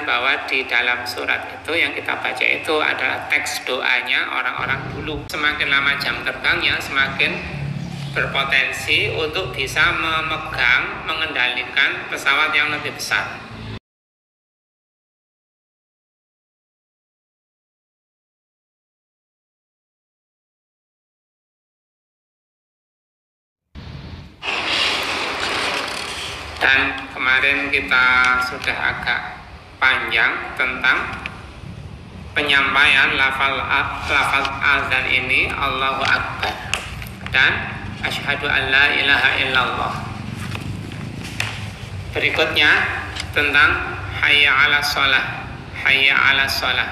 bahwa di dalam surat itu yang kita baca itu adalah teks doanya orang-orang dulu. Semakin lama jam terbangnya, semakin berpotensi untuk bisa memegang, mengendalikan pesawat yang lebih besar. Dan kemarin kita sudah agak panjang tentang penyampaian lafal azan ini, Allahu Akbar dan asyhadu an la ilaha illallah. Berikutnya tentang hayya 'alas shalah, hayya 'alas shalah.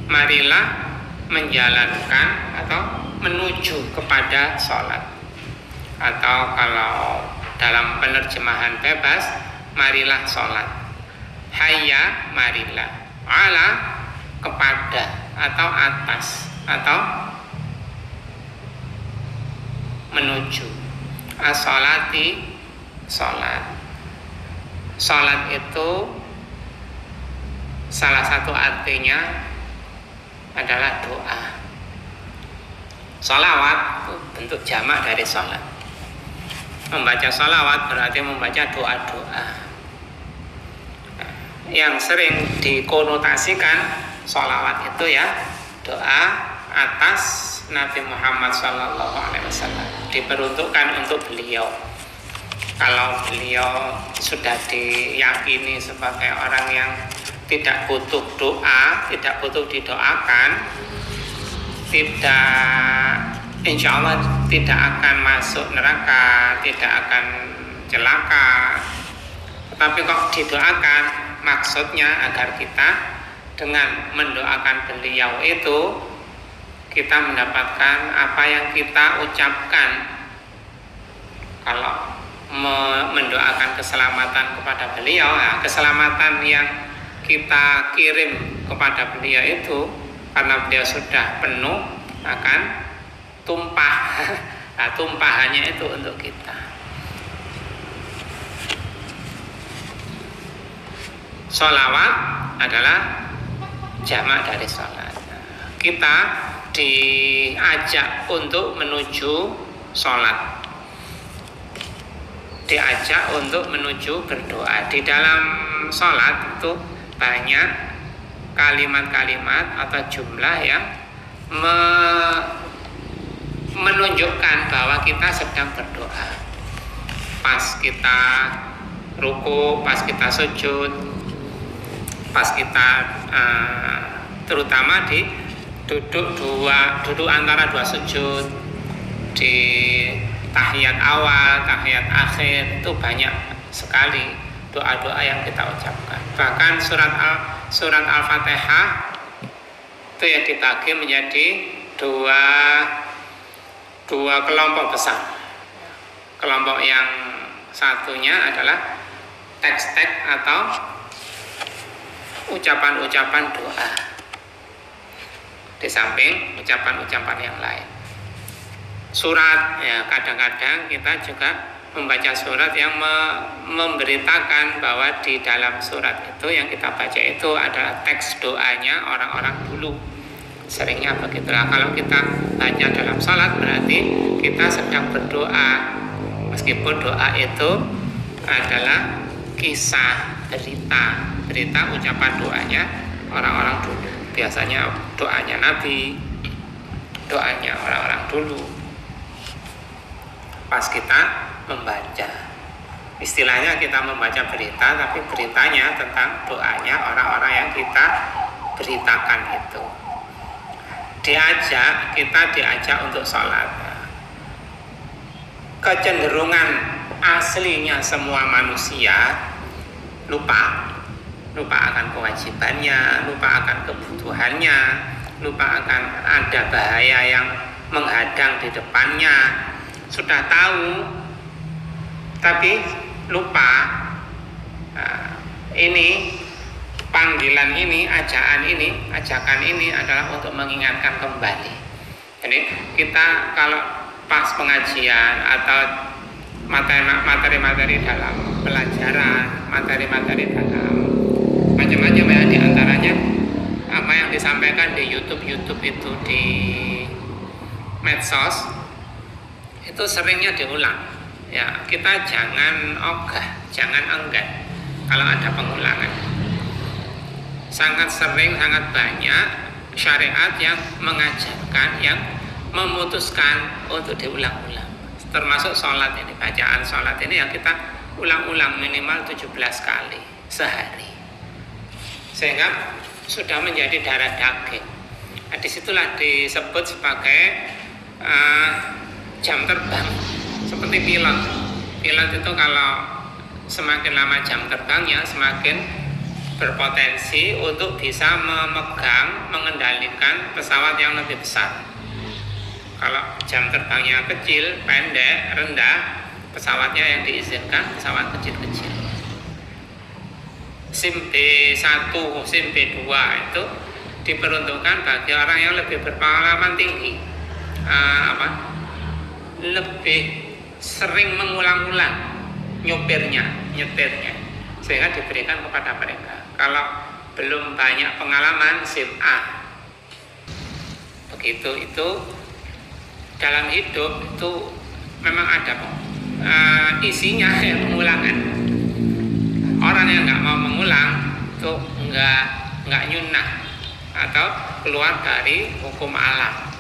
Marilah menjalankan atau menuju kepada sholat. Atau kalau dalam penerjemahan bebas, marilah sholat. Hayya, marilah. Ala, kepada atau atas atau menuju. As-sholati, sholat. Sholat itu salah satu artinya adalah doa. Sholawat itu bentuk jamak dari sholat. Membaca sholawat berarti membaca doa-doa. Yang sering dikonotasikan sholawat itu ya doa atas Nabi Muhammad SAW, diperuntukkan untuk beliau. Kalau beliau sudah diyakini sebagai orang yang tidak butuh doa, tidak butuh didoakan, insya Allah tidak akan masuk neraka, tidak akan celaka. Tapi kok didoakan, maksudnya agar kita dengan mendoakan beliau itu kita mendapatkan apa yang kita ucapkan. Kalau mendoakan keselamatan kepada beliau, ya, keselamatan yang kita kirim kepada beliau itu karena beliau sudah penuh akan tumpah. Nah, tumpahannya itu untuk kita. Sholawat adalah jamak dari sholat. Kita diajak untuk menuju sholat, diajak untuk menuju berdoa. Di dalam sholat itu banyak kalimat-kalimat atau jumlah yang menunjukkan bahwa kita sedang berdoa. Pas kita ruku, pas kita sujud, pas kita terutama di duduk antara dua sujud, di tahiyat awal, tahiyat akhir, itu banyak sekali doa-doa yang kita ucapkan. Bahkan surat Al-Fatihah itu yang dibagi menjadi dua kelompok besar. Kelompok yang satunya adalah teks-teks atau ucapan-ucapan doa, di samping ucapan-ucapan yang lain. Surat, ya kadang-kadang kita juga membaca surat yang memberitakan bahwa di dalam surat itu yang kita baca itu adalah teks doanya orang-orang dulu. Seringnya begitulah. Kalau kita baca dalam salat berarti kita sedang berdoa, meskipun doa itu adalah kisah, berita ucapan doanya orang-orang dulu. Biasanya doanya Nabi, doanya orang-orang dulu. Pas kita membaca, istilahnya kita membaca berita, tapi beritanya tentang doanya orang-orang yang kita beritakan itu. Kita diajak untuk sholat. Kecenderungan aslinya semua manusia lupa akan kewajibannya, lupa akan kebutuhannya, lupa akan ada bahaya yang menghadang di depannya. Sudah tahu tapi lupa. Ini panggilan ini, ajakan ini adalah untuk mengingatkan kembali. Jadi kita kalau pas pengajian atau materi-materi dalam pelajaran, materi-materi dalam macam-macam ya, diantaranya apa yang disampaikan di YouTube itu, di medsos itu seringnya diulang ya. Kita jangan ogah, jangan enggan kalau ada pengulangan. Sangat sering, sangat banyak syariat yang mengajarkan, yang memutuskan untuk diulang-ulang. Termasuk sholat ini, bacaan sholat ini yang kita ulang-ulang minimal 17 kali sehari, sehingga sudah menjadi darah daging. Nah, disitulah disebut sebagai jam terbang, seperti pilot. Pilot itu kalau semakin lama jam terbangnya, semakin berpotensi untuk bisa memegang, mengendalikan pesawat yang lebih besar. Kalau jam terbangnya kecil, pendek, rendah, pesawatnya yang diizinkan pesawat kecil-kecil. SIM B1, SIM B2 itu diperuntukkan bagi orang yang lebih berpengalaman tinggi, lebih sering mengulang-ulang nyetirnya, sehingga diberikan kepada mereka. Kalau belum banyak pengalaman, SIM A. Begitu. Itu dalam hidup itu memang ada isinya ya, pengulangan. Orang yang nggak mau mengulang itu nggak nyunah atau keluar dari hukum alam.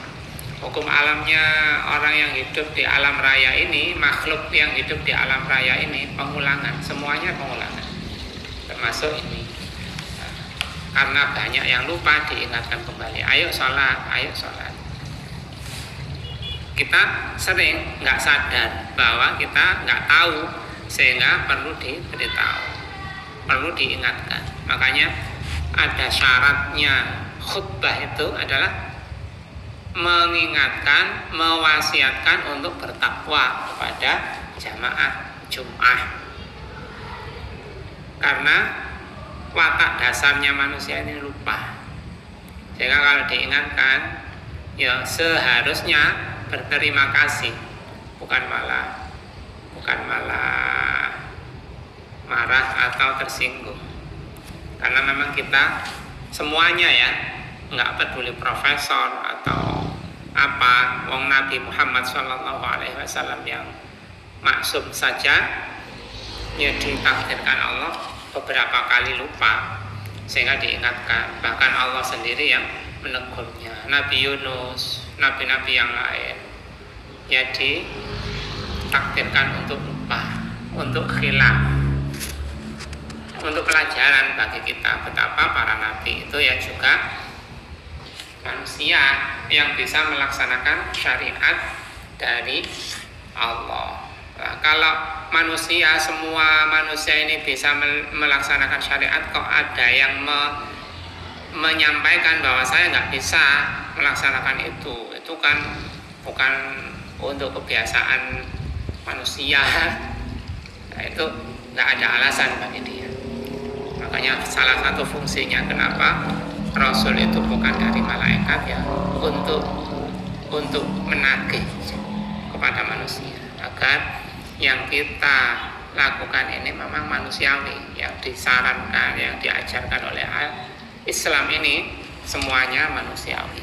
Hukum alamnya orang yang hidup di alam raya ini, makhluk yang hidup di alam raya ini, pengulangan, semuanya pengulangan, termasuk ini. Karena banyak yang lupa, diingatkan kembali, ayo sholat, ayo sholat. Kita sering nggak sadar bahwa kita nggak tahu, sehingga perlu diberitahu, perlu diingatkan. Makanya ada syaratnya khutbah itu adalah mengingatkan, mewasiatkan untuk bertakwa kepada jamaah Jum'ah. Karena watak dasarnya manusia ini lupa, sehingga kalau diingatkan ya seharusnya berterima kasih, bukan malah marah atau tersinggung. Karena memang kita semuanya ya, nggak peduli profesor atau apa, wong Nabi Muhammad SAW yang maksum saja ya ditakdirkan Allah beberapa kali lupa, sehingga diingatkan. Bahkan Allah sendiri yang menegurnya. Nabi Yunus, nabi-nabi yang lain ya ditakdirkan untuk lupa, untuk khilaf, untuk pelajaran bagi kita betapa para nabi itu ya juga manusia yang bisa melaksanakan syariat dari Allah. Nah, kalau semua manusia ini bisa melaksanakan syariat, kok ada yang menyampaikan bahwa saya nggak bisa melaksanakan itu kan bukan untuk kebiasaan manusia. Nah, itu nggak ada alasan bagi dia. Makanya salah satu fungsinya kenapa Rasul itu bukan dari malaikat ya, untuk menagih kepada manusia agar yang kita lakukan ini memang manusiawi, yang disarankan, yang diajarkan oleh Islam ini semuanya manusiawi.